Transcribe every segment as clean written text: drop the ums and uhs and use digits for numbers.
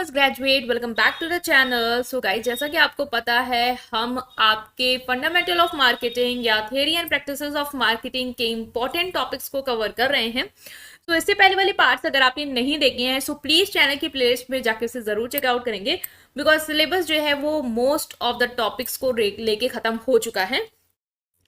Commerce graduate, welcome back to the channel. So guys, जैसा कि आपको पता है, हम आपके फंडामेंटल ऑफ मार्केटिंग या theory and practices of marketing के इंपॉर्टेंट टॉपिक्स को कवर कर रहे हैं। तो इससे पहले वाली पार्ट्स अगर आपने नहीं देखे हैं सो प्लीज चैनल की प्लेलिस्ट में जाके इसे जरूर चेकआउट करेंगे, बिकॉज सिलेबस जो है वो मोस्ट ऑफ द टॉपिक्स को लेके खत्म हो चुका है।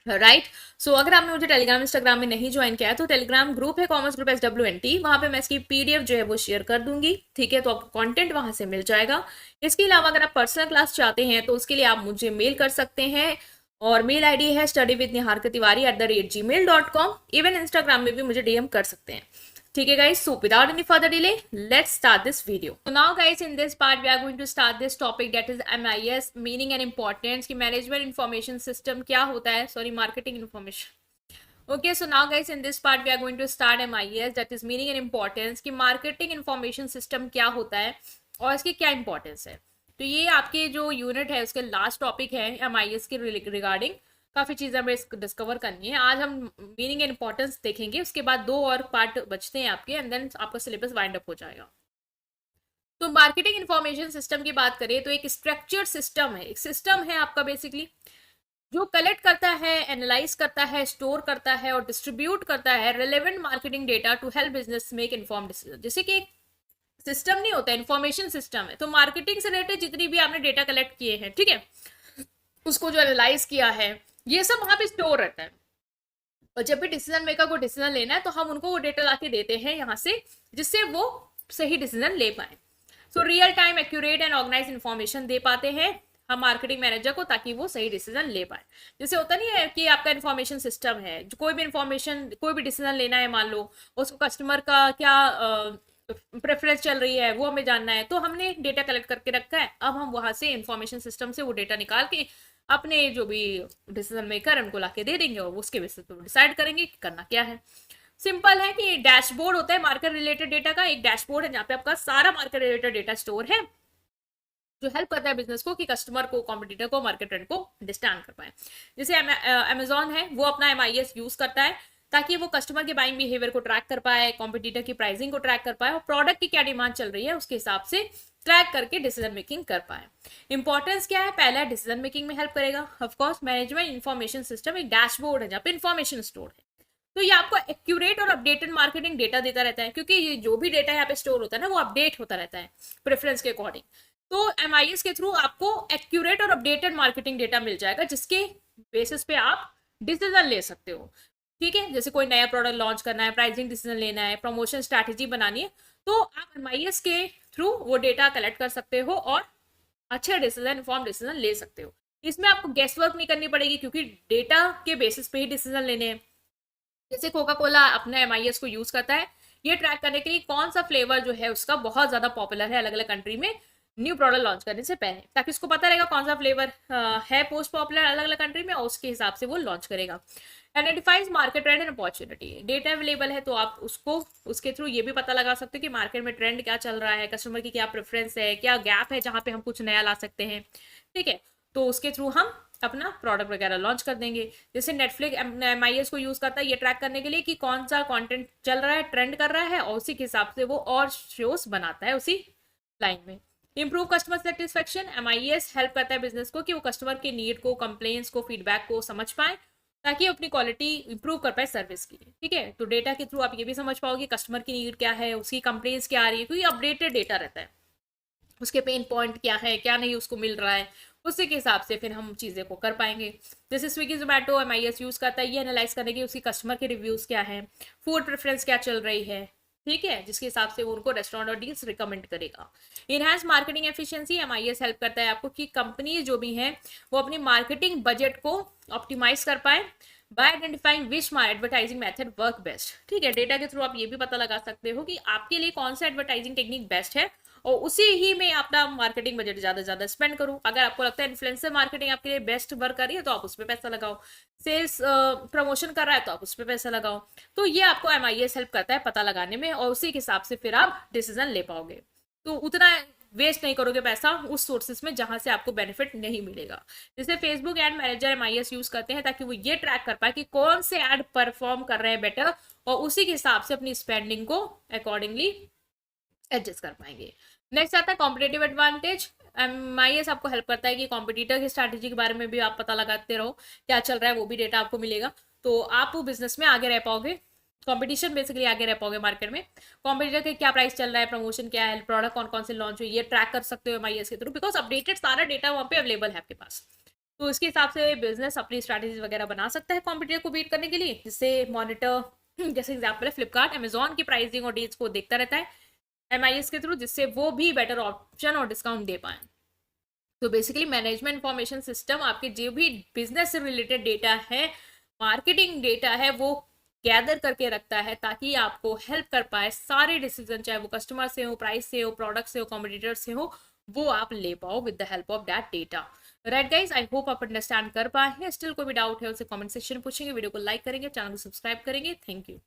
राइट। सो अगर आपने मुझे टेलीग्राम इंस्टाग्राम में नहीं ज्वाइन किया है तो टेलीग्राम ग्रुप है कॉमर्स ग्रुप SWNT, वहां पे मैं इसकी PDF जो है वो शेयर कर दूंगी। ठीक है, तो आपको कंटेंट वहां से मिल जाएगा। इसके अलावा अगर आप पर्सनल क्लास चाहते हैं तो उसके लिए आप मुझे मेल कर सकते हैं, और मेल ID है studyWithNiharKatiwari@gmail.com। इवन इंस्टाग्राम में भी मुझे DM कर सकते हैं। ठीक है guys, so without any further delay, let's start this video. So now guys, in this part we are going to start this topic, that is MIS, meaning and importance कि management information system क्या होता है, sorry marketing information. Okay, so now guys, in this part we are going to start MIS, that is meaning and importance कि marketing information system क्या होता है और इसकी क्या importance है। तो ये आपके जो यूनिट है उसके लास्ट टॉपिक है MIS के रिगार्डिंग। काफ़ी चीज़ें हमें डिस्कवर करनी है। आज हम मीनिंग एंड इंपॉर्टेंस देखेंगे, उसके बाद 2 और पार्ट बचते हैं आपके, एंड देन आपका सिलेबस वाइंड अप हो जाएगा। तो मार्केटिंग इंफॉर्मेशन सिस्टम की बात करें तो एक स्ट्रक्चर सिस्टम है, एक सिस्टम है आपका बेसिकली, जो कलेक्ट करता है, एनालाइज करता है, स्टोर करता है और डिस्ट्रीब्यूट करता है relevant marketing data to help business make inform decision. जैसे कि सिस्टम नहीं होता, इन्फॉर्मेशन सिस्टम है। तो मार्केटिंग से रिलेटेड जितनी भी आपने डेटा कलेक्ट किए हैं, ठीक है, उसको जो एनालाइज किया है, ये सब वहां पे स्टोर रहता है। और जब भी डिसीजन मेकर को डिसीजन लेना है तो हम उनको वो डेटा लाके देते हैं यहाँ से, जिससे वो सही डिसीजन ले पाए। So real time accurate and organise information दे पाते हैं हम मार्केटिंग मैनेजर को, ताकि वो सही डिसीजन ले पाए। जैसे होता नहीं है कि आपका इन्फॉर्मेशन सिस्टम है, जो कोई भी इन्फॉर्मेशन, कोई भी डिसीजन लेना है, मान लो उसको कस्टमर का क्या प्रेफरेंस चल रही है वो हमें जानना है, तो हमने डेटा कलेक्ट करके रखा है। अब हम वहां से इन्फॉर्मेशन सिस्टम से वो डेटा निकाल के अपने जो भी डिसीजन मेकर उनको लाके दे देंगे, और उसके बेसिस पे डिसाइड करेंगे कि करना क्या है। सिंपल है कि डैशबोर्ड होता है मार्केट रिलेटेड डेटा का, एक डैशबोर्ड है जहाँ पे आपका सारा मार्केट रिलेटेड डेटा स्टोर है, जो हेल्प करता है बिजनेस को कि कस्टमर को, कॉम्पिटिटर को, मार्केट ट्रेंड को अंडरस्टैंड कर पाए। जैसे अमेजॉन है, वो अपना MIS यूज करता है ताकि वो कस्टमर के बाइंग बिहेवियर को ट्रैक कर पाए, कॉम्पिटिटर की प्राइसिंग को ट्रैक कर पाए, और प्रोडक्ट की क्या डिमांड चल रही है उसके हिसाब से ट्रैक करके डिसीजन मेकिंग कर पाए। इंपॉर्टेंस क्या है? पहला, डिसीजन मेकिंग में हेल्प करेगा। ऑफकोर्स मैनेजमेंट इन्फॉर्मेशन सिस्टम एक डैशबोर्ड है जहाँ पे इन्फॉर्मेशन स्टोर है, तो ये आपको एक्यूरेट और अपडेटेड मार्केटिंग डेटा देता रहता है, क्योंकि ये जो भी डेटा यहाँ पे स्टोर होता है ना, वो अपडेट होता रहता है प्रेफरेंस के अकॉर्डिंग। तो MIS के थ्रू आपको एक्यूरेट और अपडेटेड मार्केटिंग डेटा मिल जाएगा, जिसके बेसिस पे आप डिसीजन ले सकते हो। ठीक है, जैसे कोई नया प्रोडक्ट लॉन्च करना है, प्राइसिंग डिसीजन लेना है, प्रमोशन स्ट्रैटेजी बनानी है, तो आप MIS के थ्रू वो डेटा कलेक्ट कर सकते हो और अच्छे डिसीजन, इन्फॉर्म डिसीजन ले सकते हो। इसमें आपको गेस वर्क नहीं करनी पड़ेगी, क्योंकि डेटा के बेसिस पे ही डिसीजन लेने हैं। जैसे कोका कोला अपने MIS को यूज करता है ये ट्रैक करने के लिए कौन सा फ्लेवर जो है उसका बहुत ज्यादा पॉपुलर है अलग अलग कंट्री में न्यू प्रोडक्ट लॉन्च करने से पहले, ताकि उसको पता रहेगा कौन सा फ्लेवर है पोस्ट पॉपुलर अलग अलग कंट्री में, और उसके हिसाब से वो लॉन्च करेगा। Identifies market trend and opportunity, data available है तो आप उसको, उसके थ्रू ये भी पता लगा सकते हो कि मार्केट में ट्रेंड क्या चल रहा है, कस्टमर की क्या प्रेफरेंस है, क्या गैप है जहाँ पे हम कुछ नया ला सकते हैं। ठीक है, तो उसके थ्रू हम अपना प्रोडक्ट वगैरह लॉन्च कर देंगे। जैसे नेटफ्लिक्स MIS को यूज करता है ये ट्रैक करने के लिए कि कौन सा कंटेंट चल रहा है, ट्रेंड कर रहा है, और उसी के हिसाब से वो और शोज बनाता है उसी लाइन में। Improve customer satisfaction, MIS help करता है बिजनेस को कि वो कस्टमर के नीड को, कंप्लेंट्स को, फीडबैक को समझ पाए, ताकि अपनी क्वालिटी इंप्रूव कर पाए सर्विस की। ठीक है, तो डेटा के थ्रू आप ये भी समझ पाओगे कस्टमर की नीड क्या है, उसकी कंप्लेंट्स क्या आ रही है, क्योंकि अपडेटेड डेटा रहता है, उसके पेन पॉइंट क्या है, क्या नहीं उसको मिल रहा है, उसी के हिसाब से फिर हम चीज़ें को कर पाएंगे। जैसे स्विगी जोमेटो MIS यूज़ करता है ये एनालाइज करने की उसकी कस्टमर के रिव्यूज़ क्या है, फूड प्रेफरेंस क्या चल रही है, ठीक है, जिसके हिसाब से वो उनको रेस्टोरेंट और डील्स रिकमेंड करेगा। Enhance marketing efficiency, MIS help करता है आपको कि कंपनी जो भी है वो अपनी मार्केटिंग बजट को ऑप्टिमाइज कर pi by identifying which advertising method work best. ठीक है, डेटा के थ्रू आप ये भी पता लगा सकते हो कि आपके लिए कौन सा एडवर्टाइजिंग टेक्निक बेस्ट है, और उसी ही में अपना मार्केटिंग बजट ज्यादा से ज्यादा स्पेंड करूं। अगर आपको लगता है इन्फ्लुएंसर मार्केटिंग आपके लिए बेस्ट वर्क कर रही है तो आप उस पर पैसा लगाओ, सेल्स प्रमोशन कर रहा है तो आप उस पर पैसा लगाओ। तो ये आपको MIS हेल्प करता है पता लगाने में, और उसी के हिसाब से फिर आप डिसीजन ले पाओगे। तो उतना वेस्ट नहीं करोगे पैसा उस सोर्सेस में जहां से आपको बेनिफिट नहीं मिलेगा। जैसे Facebook ad manager MIS use करते हैं ताकि वो ये ट्रैक कर पाए कि कौन से एड परफॉर्म कर रहे हैं बेटर, और उसी के हिसाब से अपनी स्पेंडिंग को अकॉर्डिंगली एडजस्ट कर पाएंगे। नेक्स्ट आता है कॉम्पिटेटिव एडवांटेज। MIS आपको हेल्प करता है कि कॉम्पिटिटर की स्ट्रैटेजी के बारे में भी आप पता लगाते रहो, क्या चल रहा है वो भी डेटा आपको मिलेगा, तो आप बिजनेस में आगे रह पाओगे, कंपटीशन बेसिकली आगे रह पाओगे मार्केट में। कॉम्पिटिटर के क्या प्राइस चल रहा है, प्रमोशन क्या है, प्रोडक्ट कौन कौन से लॉन्च हुई, ये ट्रैक कर सकते हो MIS के थ्रू, बिकॉज अपडेटेड सारा डेटा वहाँ पे अवेलेबल है आपके पास। तो इसके हिसाब से बिजनेस अपनी स्ट्रैटेजी वगैरह बना सकता है कॉम्पिटिटर को बीट करने के लिए, जिससे मॉनिटर जैसे एग्जाम्पल है फ्लिपकार्ट अमेजोन की प्राइसिंग और डील्स को देखता रहता है MIS के थ्रू, जिससे वो भी बेटर ऑप्शन और डिस्काउंट दे पाए। तो बेसिकली मैनेजमेंट इंफॉर्मेशन सिस्टम आपके जो भी बिजनेस से रिलेटेड डेटा है, मार्केटिंग डेटा है, वो गैदर करके रखता है ताकि आपको हेल्प कर पाए सारे डिसीजन, चाहे वो कस्टमर से हो, प्राइस से हो, प्रोडक्ट से हो, कॉम्पिटिटर से हो, वो आप ले पाओ with the help of that data. Right guys, I hope आप अंडरस्टैंड कर पाए हैं। स्टिल कोई भी डाउट है उसे कमेंट सेक्शन में पूछेंगे, वीडियो को लाइक करेंगे, चैनल को सब्सक्राइब करेंगे। Thank you.